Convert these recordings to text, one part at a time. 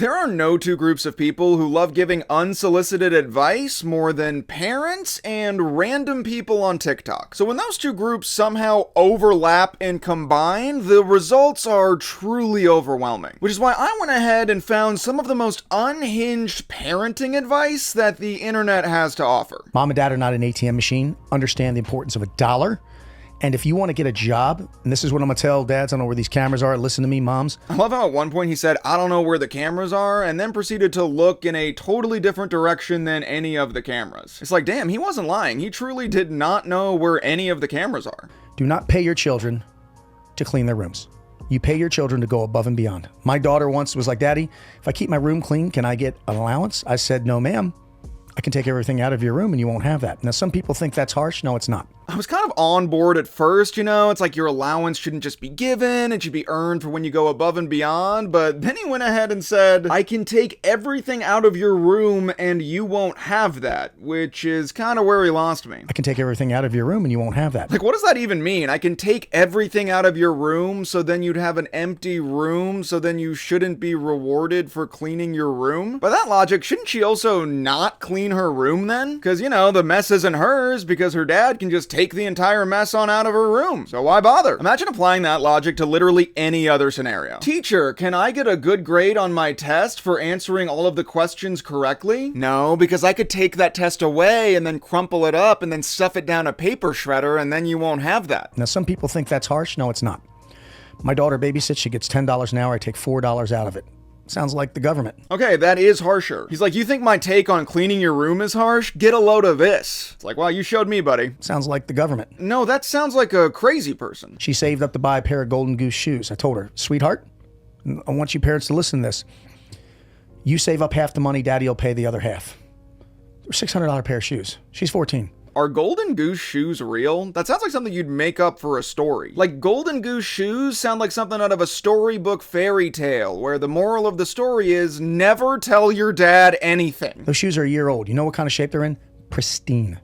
There are no two groups of people who love giving unsolicited advice more than parents and random people on TikTok. So when those two groups somehow overlap and combine, the results are truly overwhelming. Which is why I went ahead and found some of the most unhinged parenting advice that the internet has to offer. Mom and dad are not an ATM machine. Understand the importance of a dollar. And if you want to get a job, and this is what I'm going to tell dads, I don't know where these cameras are. Listen to me, moms. I love how at one point he said, I don't know where the cameras are, and then proceeded to look in a totally different direction than any of the cameras. It's like, damn, he wasn't lying. He truly did not know where any of the cameras are. Do not pay your children to clean their rooms. You pay your children to go above and beyond. My daughter once was like, Daddy, if I keep my room clean, can I get an allowance? I said, no, ma'am. I can take everything out of your room and you won't have that. Now, some people think that's harsh. No, it's not. I was kind of on board at first, you know, it's like your allowance shouldn't just be given, it should be earned for when you go above and beyond, but then he went ahead and said, I can take everything out of your room and you won't have that, which is kind of where he lost me. I can take everything out of your room and you won't have that. Like, what does that even mean? I can take everything out of your room, so then you'd have an empty room, so then you shouldn't be rewarded for cleaning your room? By that logic, shouldn't she also not clean her room then? Because, you know, the mess isn't hers because her dad can just take the entire mess on out of her room. So why bother? Imagine applying that logic to literally any other scenario. Teacher, can I get a good grade on my test for answering all of the questions correctly? No, because I could take that test away and then crumple it up and then stuff it down a paper shredder and then you won't have that. Now, some people think that's harsh. No, it's not. My daughter babysits. She gets $10 an hour. I take $4 out of it. Sounds like the government. Okay, that is harsher. He's like, you think my take on cleaning your room is harsh? Get a load of this. It's like, wow, you showed me, buddy. Sounds like the government. No, that sounds like a crazy person. She saved up to buy a pair of Golden Goose shoes. I told her, sweetheart, I want you parents to listen to this. You save up half the money, daddy will pay the other half. They're $600 pair of shoes. She's 14. Are Golden Goose shoes real? That sounds like something you'd make up for a story. Like, Golden Goose shoes sound like something out of a storybook fairy tale, where the moral of the story is never tell your dad anything. Those shoes are a year old. You know what kind of shape they're in? Pristine.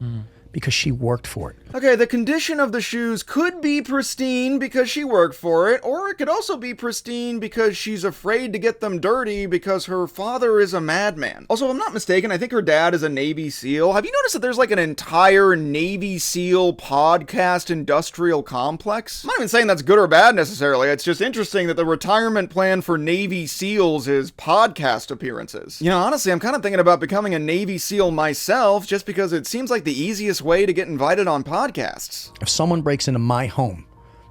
Because she worked for it. Okay, the condition of the shoes could be pristine because she worked for it, or it could also be pristine because she's afraid to get them dirty because her father is a madman. Also, if I'm not mistaken, I think her dad is a Navy SEAL. Have you noticed that there's like an entire Navy SEAL podcast industrial complex? I'm not even saying that's good or bad necessarily. It's just interesting that the retirement plan for Navy SEALs is podcast appearances. You know, honestly, I'm kind of thinking about becoming a Navy SEAL myself just because it seems like the easiest way to get invited on podcasts. If someone breaks into my home,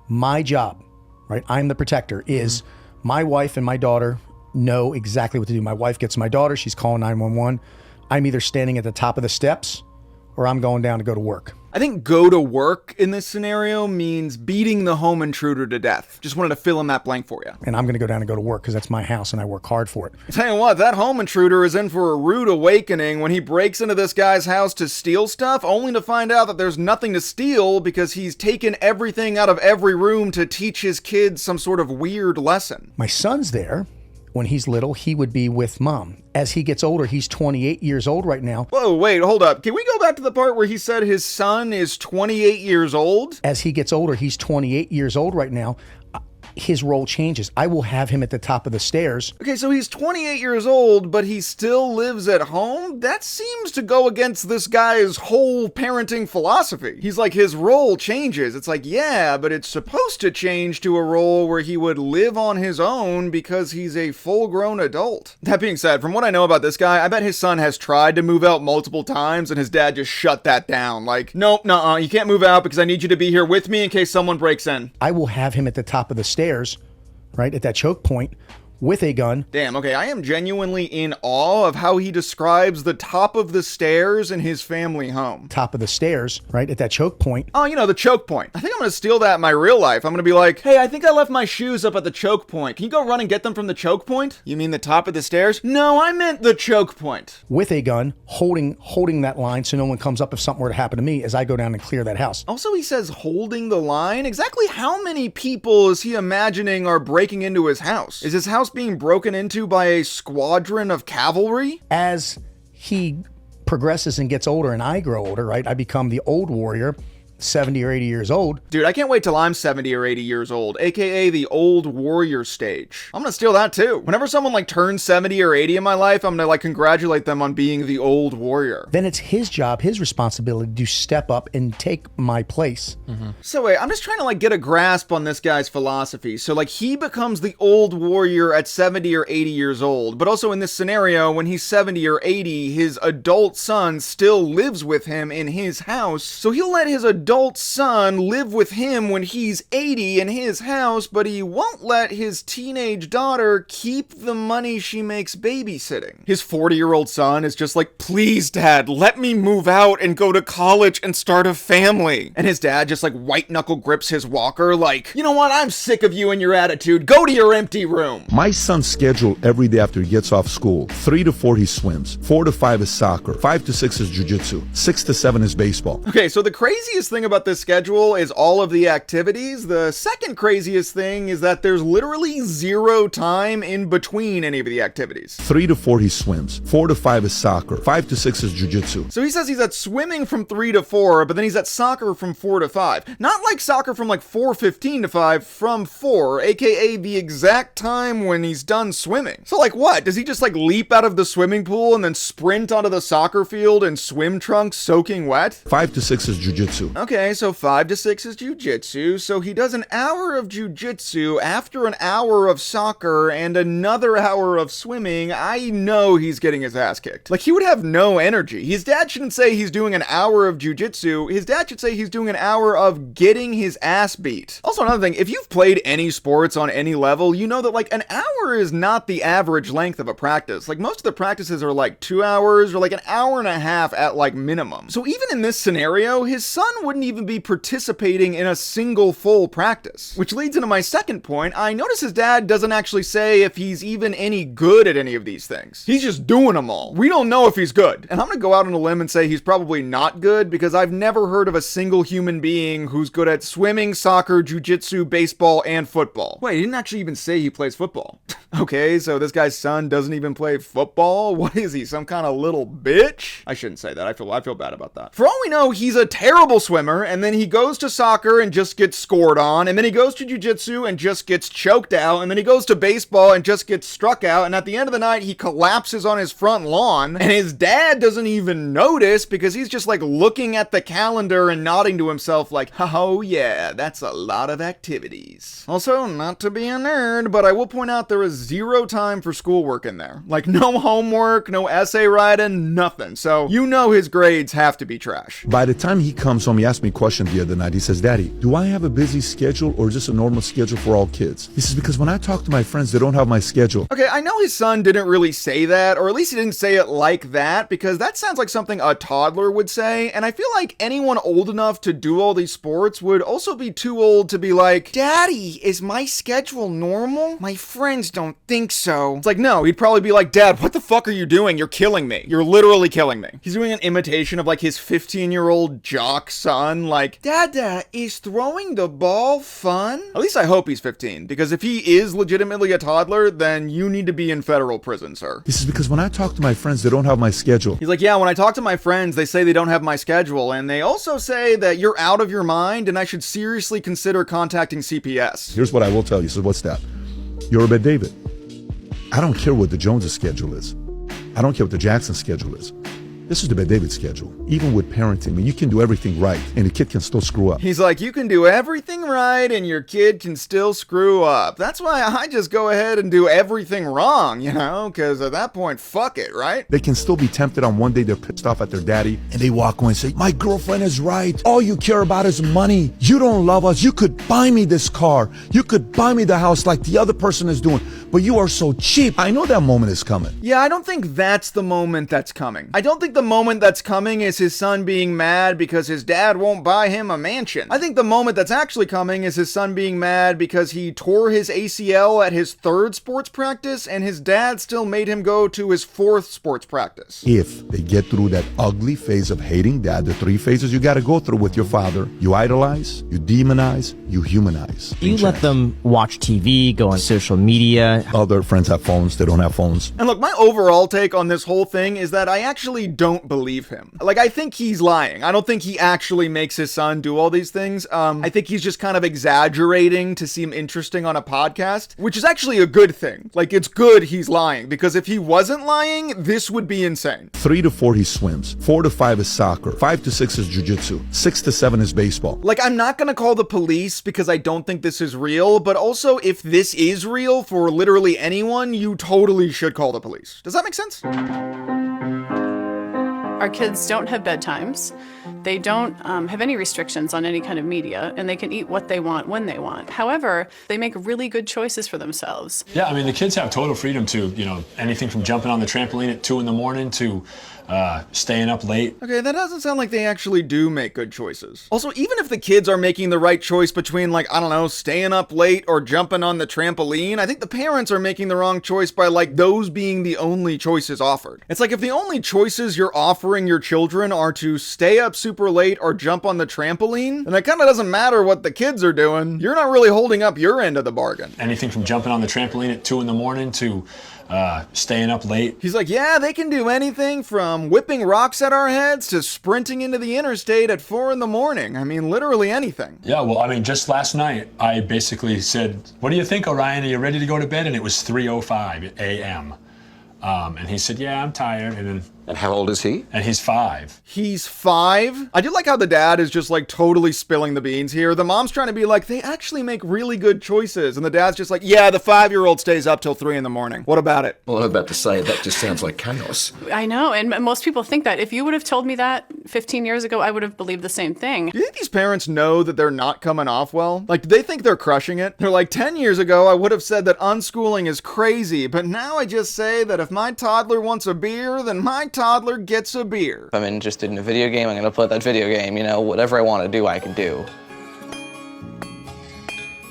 my job, right, I'm the protector, is my wife and my daughter know exactly what to do. My wife gets my daughter, she's calling 911. I'm either standing at the top of the steps or I'm going down to go to work. I think go to work in this scenario means beating the home intruder to death. Just wanted to fill in that blank for you. And I'm going to go down and go to work because that's my house and I work hard for it. I tell you what, that home intruder is in for a rude awakening when he breaks into this guy's house to steal stuff, only to find out that there's nothing to steal because he's taken everything out of every room to teach his kids some sort of weird lesson. My son's there. When he's little, he would be with mom. As he gets older, he's 28 years old right now. Whoa, wait, hold up. Can we go back to the part where he said his son is 28 years old? As he gets older, he's 28 years old right now. His role changes. I will have him at the top of the stairs. Okay, so he's 28 years old, but he still lives at home? That seems to go against this guy's whole parenting philosophy. He's like, his role changes. It's like, yeah, but it's supposed to change to a role where he would live on his own because he's a full-grown adult. That being said, from what I know about this guy, I bet his son has tried to move out multiple times and his dad just shut that down. Like, nope, nuh-uh, you can't move out because I need you to be here with me in case someone breaks in. I will have him at the top of the stairs, right at that choke point, with a gun. Damn, okay, I am genuinely in awe of how he describes the top of the stairs in his family home. Top of the stairs, right at that choke point. Oh, you know, the choke point. I think I'm gonna steal that in my real life. I'm gonna be like, hey, I think I left my shoes up at the choke point. Can you go run and get them from the choke point? You mean the top of the stairs? No, I meant the choke point. With a gun, holding that line so no one comes up if something were to happen to me as I go down and clear that house. Also, he says holding the line. Exactly how many people is he imagining are breaking into his house? Is his house being broken into by a squadron of cavalry? As he progresses and gets older and I grow older, right, I become the old warrior. 70 or 80 years old. Dude, I can't wait till I'm 70 or 80 years old, aka the old warrior stage. I'm gonna steal that too. Whenever someone like turns 70 or 80 in my life, I'm gonna like congratulate them on being the old warrior. Then it's his job, his responsibility to step up and take my place. So wait, I'm just trying to like get a grasp on this guy's philosophy. So like he becomes the old warrior at 70 or 80 years old, but also in this scenario, when he's 70 or 80, his adult son still lives with him in his house. So he'll let his adult son live with him when he's 80 in his house, but he won't let his teenage daughter keep the money she makes babysitting. His 40-year-old son is just like, please dad, let me move out and go to college and start a family. And his dad just like white knuckle grips his walker like, you know what, I'm sick of you and your attitude, go to your empty room. My son's schedule every day after he gets off school, 3 to 4 he swims, 4 to 5 is soccer, 5 to 6 is jiu-jitsu, 6 to 7 is baseball. Okay, so the craziest thing about this schedule is all of the activities. The second craziest thing is that there's literally zero time in between any of the activities. 3 to 4 he swims, 4 to 5 is soccer, 5 to 6 is jiu-jitsu. So he says he's at swimming from 3 to 4, but then he's at soccer from 4 to 5. Not like soccer from like 4:15 to 5, from 4, aka the exact time when he's done swimming. So like what? Does he just like leap out of the swimming pool and then sprint onto the soccer field in swim trunks soaking wet? 5 to 6 is jiu-jitsu. Okay, so 5 to 6 is jujitsu. So he does an hour of jujitsu after an hour of soccer and another hour of swimming. I know he's getting his ass kicked. Like he would have no energy. His dad shouldn't say he's doing an hour of jujitsu. His dad should say he's doing an hour of getting his ass beat. Also, another thing, if you've played any sports on any level, you know that like an hour is not the average length of a practice. Like most of the practices are like 2 hours or like an hour and a half at like minimum. So even in this scenario, his son wouldn't even be participating in a single full practice. Which leads into my second point. I notice his dad doesn't actually say if he's even any good at any of these things. He's just doing them all. We don't know if he's good. And I'm gonna go out on a limb and say he's probably not good because I've never heard of a single human being who's good at swimming, soccer, jujitsu, baseball, and football. Wait, he didn't actually even say he plays football. Okay, so this guy's son doesn't even play football? What is he, some kind of little bitch? I shouldn't say that. I feel bad about that. For all we know, he's a terrible swimmer, and then he goes to soccer and just gets scored on, and then he goes to jiu-jitsu and just gets choked out, and then he goes to baseball and just gets struck out, and at the end of the night, he collapses on his front lawn, and his dad doesn't even notice because he's just like looking at the calendar and nodding to himself like, oh yeah, that's a lot of activities. Also, not to be a nerd, but I will point out there is zero time for schoolwork in there. Like no homework, no essay writing, nothing. So you know his grades have to be trash. By the time he comes home, he asked me a question the other night. He says, Daddy, do I have a busy schedule or is this a normal schedule for all kids? He says, because when I talk to my friends, they don't have my schedule. Okay, I know his son didn't really say that, or at least he didn't say it like that, because that sounds like something a toddler would say, and I feel like anyone old enough to do all these sports would also be too old to be like, Daddy, is my schedule normal? My friends don't think so. It's like, no, he'd probably be like, Dad, what the fuck are you doing? You're killing me. You're literally killing me. He's doing an imitation of like his 15-year-old jock son, like, Dada, is throwing the ball fun? At least I hope he's 15, because if he is legitimately a toddler, then you need to be in federal prison, sir. He says, because when I talk to my friends, they don't have my schedule. He's like, yeah, when I talk to my friends, they say they don't have my schedule, and they also say that you're out of your mind and I should seriously consider contacting CPS. Here's what I will tell you. So what's that? You're a bad David. I don't care what the Joneses schedule is. I don't care what the Jackson schedule is. This is the bad David schedule. Even with parenting, I mean, you can do everything right and the kid can still screw up. He's like, you can do everything right and your kid can still screw up. That's why I just go ahead and do everything wrong, you know, because at that point, fuck it, right? They can still be tempted on one day they're pissed off at their daddy and they walk away and say, my girlfriend is right. All you care about is money. You don't love us. You could buy me this car. You could buy me the house like the other person is doing, but you are so cheap. I know that moment is coming. Yeah, I don't think that's the moment that's coming. I don't think the moment that's coming is his son being mad because his dad won't buy him a mansion. I think the moment that's actually coming is his son being mad because he tore his ACL at his 3rd sports practice and his dad still made him go to his 4th sports practice. If they get through that ugly phase of hating dad, the 3 phases you got to go through with your father, you idolize, you demonize, you humanize. You let them watch TV, go on social media. Other friends have phones, they don't have phones. And look, my overall take on this whole thing is that I actually don't don't believe him. Like, I think he's lying. I don't think he actually makes his son do all these things. I think he's just kind of exaggerating to seem interesting on a podcast, which is actually a good thing. Like, it's good he's lying, because if he wasn't lying, this would be insane. 3 to 4 he swims, 4 to 5 is soccer, 5 to 6 is jiu-jitsu, 6 to 7 is baseball. Like, I'm not gonna call the police because I don't think this is real, but also if this is real for literally anyone, you totally should call the police. Does that make sense? Our kids don't have bedtimes. They don't have any restrictions on any kind of media, and they can eat what they want when they want. However, they make really good choices for themselves. Yeah, I mean, the kids have total freedom to, anything from jumping on the trampoline at 2 in the morning to staying up late. Okay, that doesn't sound like they actually do make good choices. Also, even if the kids are making the right choice between, like, I don't know, staying up late or jumping on the trampoline, I think the parents are making the wrong choice by, like, those being the only choices offered. It's like if the only choices you're offering your children are to stay up super late or jump on the trampoline, then it kind of doesn't matter what the kids are doing. You're not really holding up your end of the bargain. Anything from jumping on the trampoline at 2 in the morning to staying up late. He's like, yeah, they can do anything from whipping rocks at our heads to sprinting into the interstate at 4 in the morning. I mean, literally anything. Yeah, well, I mean, just last night, I basically said, what do you think, Orion? Are you ready to go to bed? And it was 3:05 a.m. And he said, yeah, I'm tired. And how old is he? And he's 5. He's 5? I do like how the dad is just like totally spilling the beans here. The mom's trying to be like, they actually make really good choices. And the dad's just like, yeah, the 5-year-old stays up till 3 in the morning. What about it? Well, I'm about to say, that just sounds like chaos. I know, and most people think that. If you would have told me that 15 years ago, I would have believed the same thing. Do you think these parents know that they're not coming off well? Like, do they think they're crushing it? They're like, 10 years ago, I would have said that unschooling is crazy, but now I just say that if my toddler wants a beer, then my toddler gets a beer. If I'm interested in a video game, I'm gonna play that video game. Whatever I want to do, I can do.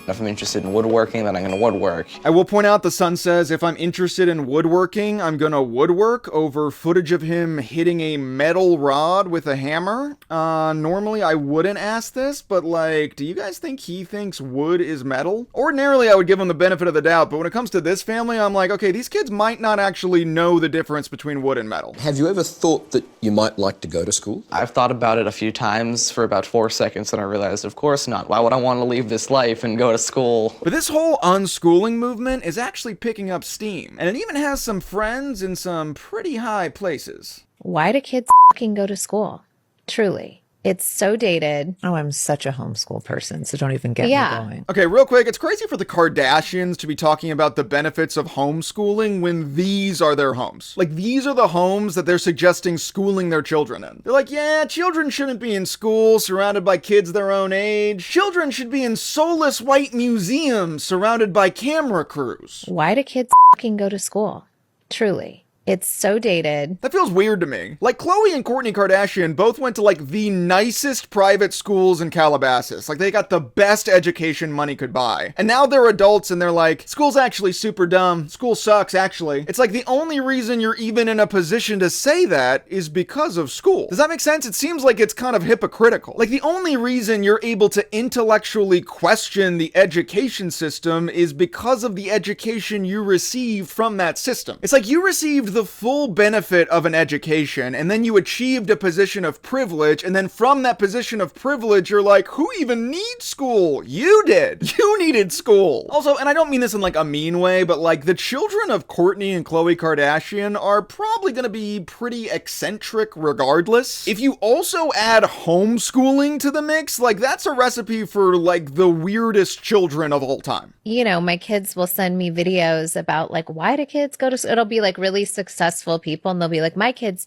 If I'm interested in woodworking, then I'm gonna woodwork. I will point out the son says if I'm interested in woodworking, I'm gonna woodwork over footage of him hitting a metal rod with a hammer. Normally I wouldn't ask this, but like, do you guys think he thinks wood is metal? Ordinarily I would give him the benefit of the doubt, but when it comes to this family, I'm like, okay, these kids might not actually know the difference between wood and metal. Have you ever thought that you might like to go to school? I've thought about it a few times for about 4 seconds, and I realized, of course not. Why would I want to leave this life and go to school? But this whole unschooling movement is actually picking up steam, and it even has some friends in some pretty high places. Why do kids fucking go to school? Truly. It's so dated. Oh, I'm such a homeschool person, so don't even get me going. Okay, real quick, it's crazy for the Kardashians to be talking about the benefits of homeschooling when these are their homes. Like, these are the homes that they're suggesting schooling their children in. They're like, yeah, children shouldn't be in school surrounded by kids their own age. Children should be in soulless white museums surrounded by camera crews. Why do kids fucking go to school? Truly. It's so dated. That feels weird to me. Like, Khloe and Kourtney Kardashian both went to, like, the nicest private schools in Calabasas. Like, they got the best education money could buy. And now they're adults and they're like, school's actually super dumb. School sucks, actually. It's like the only reason you're even in a position to say that is because of school. Does that make sense? It seems like it's kind of hypocritical. Like, the only reason you're able to intellectually question the education system is because of the education you received from that system. It's like you received the full benefit of an education, and then you achieved a position of privilege, and then from that position of privilege, you're like, who even needs school? You did. You needed school. Also, and I don't mean this in like a mean way, but like the children of Kourtney and Khloe Kardashian are probably gonna be pretty eccentric regardless. If you also add homeschooling to the mix, like that's a recipe for like the weirdest children of all time. My kids will send me videos about like, why do kids go to school? It'll be like really successful people, and they'll be like, my kids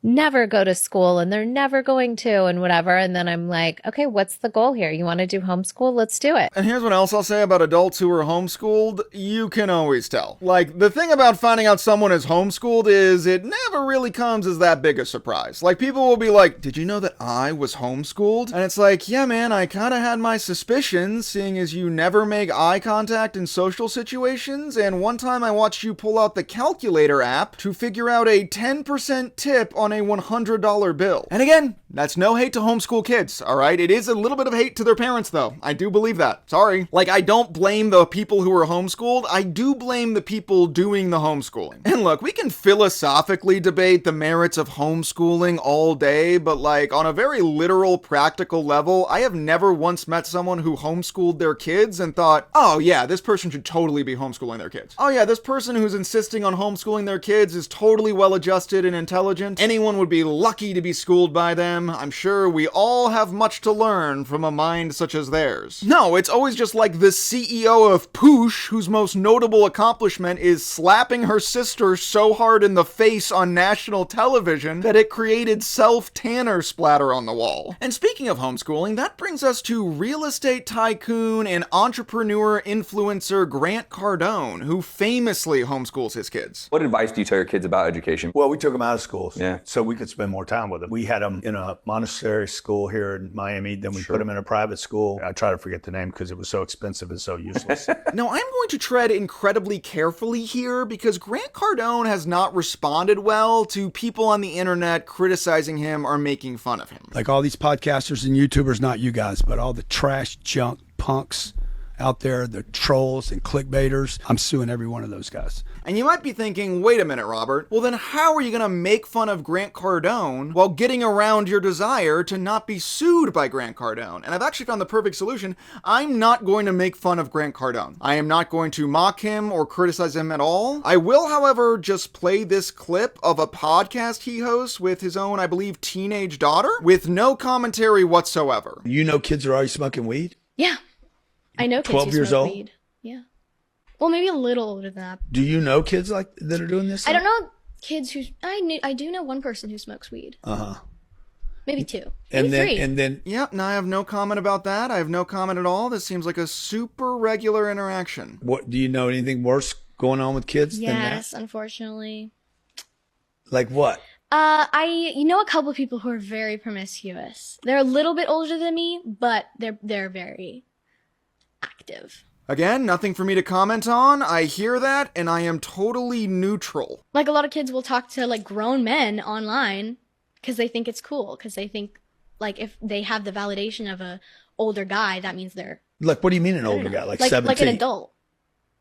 never go to school and they're never going to, and whatever. And then I'm like, okay, what's the goal here? You want to do homeschool? Let's do it. And here's what else I'll say about adults who are homeschooled. You can always tell. Like, the thing about finding out someone is homeschooled is it never really comes as that big a surprise. Like, people will be like, did you know that I was homeschooled? And it's like, yeah, man, I kind of had my suspicions, seeing as you never make eye contact in social situations. And one time I watched you pull out the calculator app to figure out a 10% tip on on a $100 bill. And again, that's no hate to homeschool kids, all right? It is a little bit of hate to their parents, though. I do believe that. Sorry. Like, I don't blame the people who are homeschooled. I do blame the people doing the homeschooling. And look, we can philosophically debate the merits of homeschooling all day, but like, on a very literal, practical level, I have never once met someone who homeschooled their kids and thought, oh yeah, this person should totally be homeschooling their kids. Oh yeah, this person who's insisting on homeschooling their kids is totally well-adjusted and intelligent. Anyone would be lucky to be schooled by them. I'm sure we all have much to learn from a mind such as theirs. No, it's always just like the CEO of Poosh, whose most notable accomplishment is slapping her sister so hard in the face on national television that it created self-tanner splatter on the wall. And speaking of homeschooling, that brings us to real estate tycoon and entrepreneur influencer Grant Cardone, who famously homeschools his kids. What advice do you tell your kids about education? Well, we took them out of schools Yeah. so we could spend more time with them. We had them in a Montessori school here in Miami, then we put them in a private school. I try to forget the name because it was so expensive and so useless. Now, I'm going to tread incredibly carefully here because Grant Cardone has not responded well to people on the internet criticizing him or making fun of him. Like all these podcasters and YouTubers, not you guys, but all the trash, junk, punks out there, the trolls and clickbaiters. I'm suing every one of those guys. And you might be thinking, wait a minute, Robert. Well, then how are you going to make fun of Grant Cardone while getting around your desire to not be sued by Grant Cardone? And I've actually found the perfect solution. I'm not going to make fun of Grant Cardone. I am not going to mock him or criticize him at all. I will, however, just play this clip of a podcast he hosts with his own, I believe, teenage daughter with no commentary whatsoever. You know kids are already smoking weed? Yeah. I know kids 12 who years smoke old? weed. Yeah. Well, maybe a little older than that. Do you know kids like that are doing this? I don't know kids who I do know one person who smokes weed. Uh-huh. Maybe two. And maybe then three. Yep, no, I have no comment about that. I have no comment at all. This seems like a super regular interaction. What do you know anything worse going on with kids than that? Yes, unfortunately. Like what? I know a couple of people who are very promiscuous. They're a little bit older than me, but they're very active. Again, nothing for me to comment on. I hear that, and I am totally neutral. Like a lot of kids will talk to like grown men online because they think it's cool. Because they think like if they have the validation of a older guy, that means they're Like, what do you mean an older guy? Like 17? Like an adult,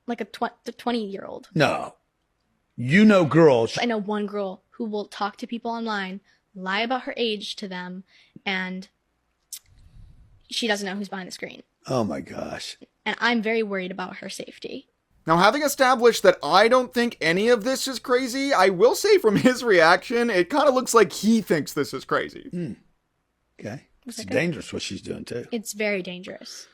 like a 20-year-old. No. You know girls. I know one girl who will talk to people online, lie about her age to them, and she doesn't know who's behind the screen. Oh my gosh. And I'm very worried about her safety. Now, having established that I don't think any of this is crazy, I will say from his reaction, it kind of looks like he thinks this is crazy. Okay. It's dangerous what she's doing too. It's very dangerous.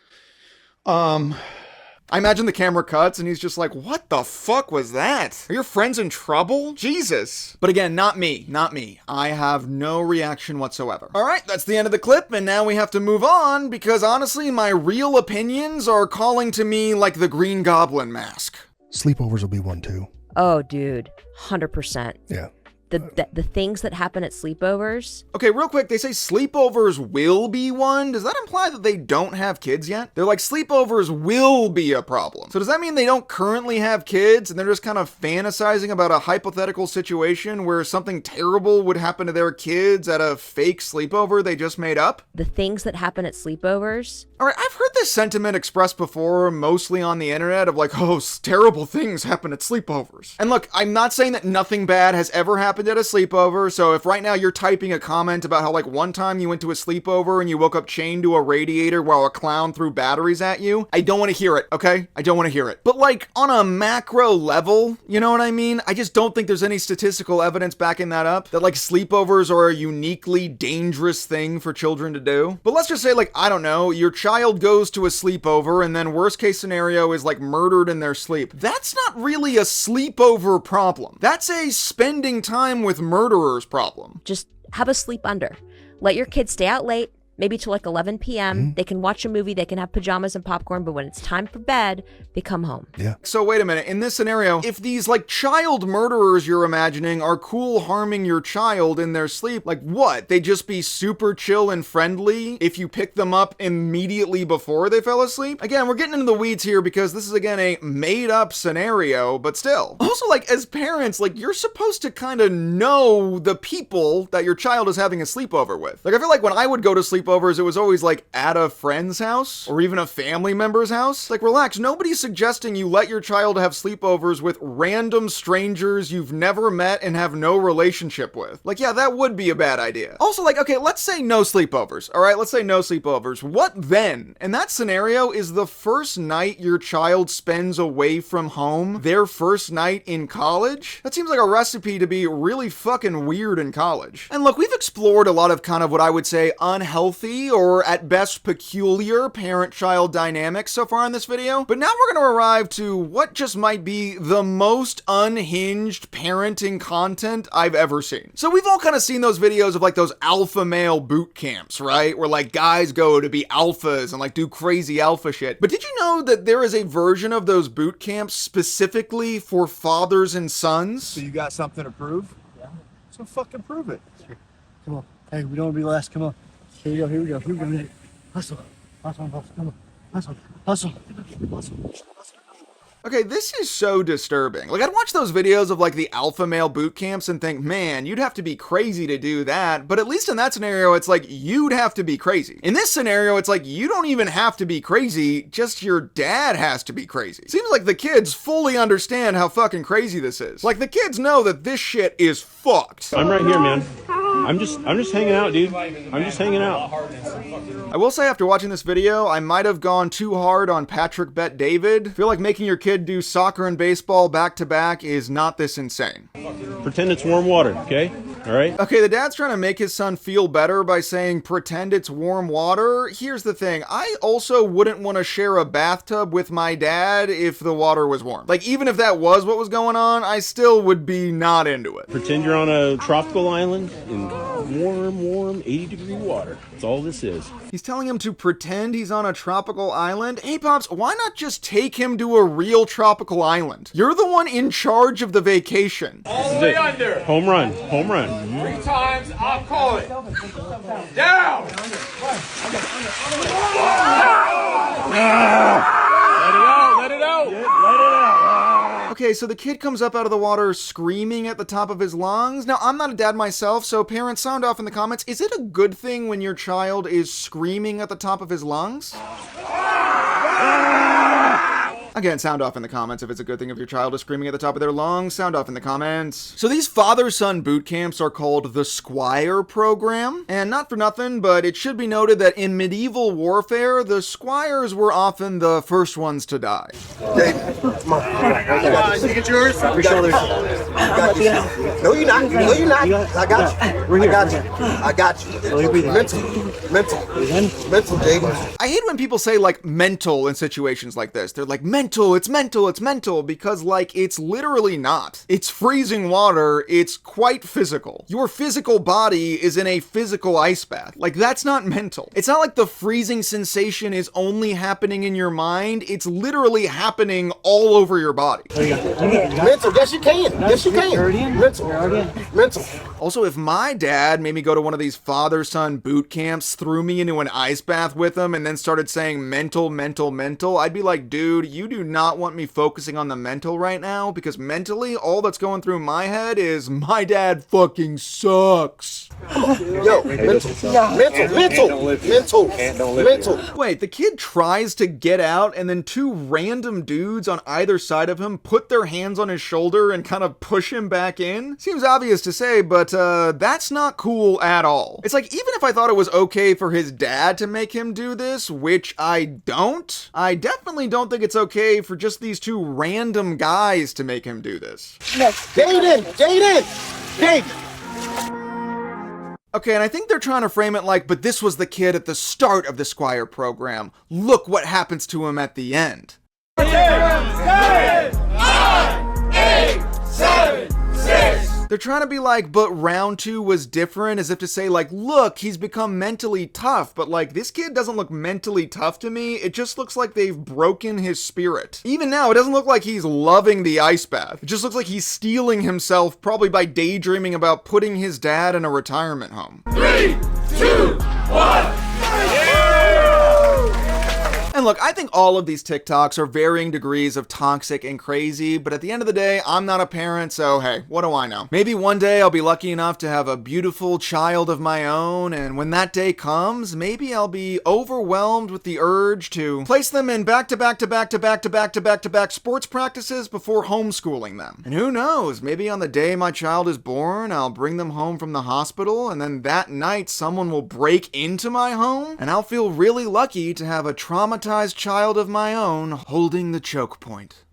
I imagine the camera cuts and he's just like, what the fuck was that? Are your friends in trouble? Jesus. But again, not me. I have no reaction whatsoever. All right, that's the end of the clip, and now we have to move on because honestly, my real opinions are calling to me like the Green Goblin mask. Sleepovers will be one too. Oh, dude, 100%. Yeah. The things that happen at sleepovers. Okay, real quick, they say sleepovers will be one. Does that imply that they don't have kids yet? They're like, sleepovers will be a problem. So does that mean they don't currently have kids and they're just kind of fantasizing about a hypothetical situation where something terrible would happen to their kids at a fake sleepover they just made up? The things that happen at sleepovers. All right, I've heard this sentiment expressed before, mostly on the internet, of like, oh, terrible things happen at sleepovers. And look, I'm not saying that nothing bad has ever happened at a sleepover, so if right now you're typing a comment about how like one time you went to a sleepover and you woke up chained to a radiator while a clown threw batteries at you, I don't want to hear it, okay? I don't want to hear it. But like on a macro level, you know what I mean? I just don't think there's any statistical evidence backing that up, that like sleepovers are a uniquely dangerous thing for children to do. But let's just say like, I don't know, your child goes to a sleepover and then worst case scenario is like murdered in their sleep. That's not really a sleepover problem. That's a spending time with murderers problem. Just have a sleep under. Let your kids stay out late, maybe till like 11 p.m. They can watch a movie, they can have pajamas and popcorn, but when it's time for bed, they come home. Yeah. So wait a minute, in this scenario, if these like child murderers you're imagining are cool harming your child in their sleep, like what? They'd just be super chill and friendly if you pick them up immediately before they fell asleep? Again, we're getting into the weeds here because this is again a made up scenario, but still. Also, like as parents, like you're supposed to kind of know the people that your child is having a sleepover with. Like I feel like when I would go to sleepovers, it was always like at a friend's house or even a family member's house. Like relax, nobody's suggesting you let your child have sleepovers with random strangers you've never met and have no relationship with. Like yeah, that would be a bad idea. Also like, okay, let's say no sleepovers. All right, let's say no sleepovers. What then? In that scenario, is the first night your child spends away from home their first night in college? That seems like a recipe to be really fucking weird in college. And look, we've explored a lot of kind of what I would say unhealthy or at best peculiar parent-child dynamics so far in this video, but now we're going to arrive to what just might be the most unhinged parenting content I've ever seen. So we've all kind of seen those videos of like those alpha male boot camps, right? Where like guys go to be alphas and like do crazy alpha shit. But did you know that there is a version of those boot camps specifically for fathers and sons? So you got something to prove? Yeah. So fucking prove it. Come on. Hey, we don't want to be last. Come on. Here we go. Here we go. Here we go. Hustle. Hustle. Hustle. Come on. Hustle. Hustle. Hustle. Hustle. Okay, this is so disturbing. Like, I'd watch those videos of, like, the alpha male boot camps and think, man, you'd have to be crazy to do that. But at least in that scenario, it's like, you'd have to be crazy. In this scenario, it's like, you don't even have to be crazy, just your dad has to be crazy. Seems like the kids fully understand how fucking crazy this is. Like, the kids know that this shit is fucked. I'm right here, man. I'm just hanging out, dude. I'm just hanging out. I will say after watching this video, I might have gone too hard on Patrick Bet David. I feel like making your kid do soccer and baseball back to back is not this insane. Pretend it's warm water, okay? All right? Okay, the dad's trying to make his son feel better by saying pretend it's warm water. Here's the thing, I also wouldn't want to share a bathtub with my dad if the water was warm. Like even if that was what was going on, I still would be not into it. Pretend you're on a tropical island in warm 80-degree water. That's all this is. He's telling him to pretend he's on a tropical island? Hey Pops, why not just take him to a real tropical island? You're the one in charge of the vacation. All the way under. Home run. Home run. 3 times, I'll call it. Down! Let it out. Okay, so the kid comes up out of the water screaming at the top of his lungs. Now, I'm not a dad myself, so parents, sound off in the comments. Is it a good thing when your child is screaming at the top of his lungs? Again, sound off in the comments if it's a good thing if your child is screaming at the top of their lungs. Sound off in the comments. So these father-son boot camps are called the Squire program. And not for nothing, but it should be noted that in medieval warfare, the squires were often the first ones to die. David, come on. You get yours? Your shoulders. I got you. No, you're not. No, you're not. I got you. We're here. I got you. Mental, David. I hate when people say, like, mental in situations like this. They're like, it's mental, because, like, it's literally not. It's freezing water, it's quite physical. Your physical body is in a physical ice bath. Like, that's not mental. It's not like the freezing sensation is only happening in your mind, it's literally happening all over your body. Mental, yes you can. Yes you can. Mental. Also, if my dad made me go to one of these father-son boot camps, threw me into an ice bath with him, and then started saying mental, I'd be like, dude, you do not want me focusing on the mental right now, because mentally, all that's going through my head is, my dad fucking sucks. Yo, mental. Wait, the kid tries to get out, and then 2 random dudes on either side of him put their hands on his shoulder and kind of push him back in? Seems obvious to say, but that's not cool at all. It's like, even if I thought it was okay for his dad to make him do this, which I don't, I definitely don't think it's okay for just these 2 random guys to make him do this. Jaden! Okay, and I think they're trying to frame it like, but this was the kid at the start of the Squire program. Look what happens to him at the end. 10, 9, 8, 7, 6. They're trying to be like, but round 2 was different, as if to say like, look, he's become mentally tough, but like, this kid doesn't look mentally tough to me. It just looks like they've broken his spirit. Even now, it doesn't look like he's loving the ice bath. It just looks like he's stealing himself, probably by daydreaming about putting his dad in a retirement home. 3, 2, 1. And look, I think all of these TikToks are varying degrees of toxic and crazy, but at the end of the day, I'm not a parent, so hey, what do I know? Maybe one day I'll be lucky enough to have a beautiful child of my own, and when that day comes, maybe I'll be overwhelmed with the urge to place them in back-to-back sports practices before homeschooling them. And who knows, maybe on the day my child is born, I'll bring them home from the hospital, and then that night someone will break into my home, and I'll feel really lucky to have a traumatized child of my own holding the choke point.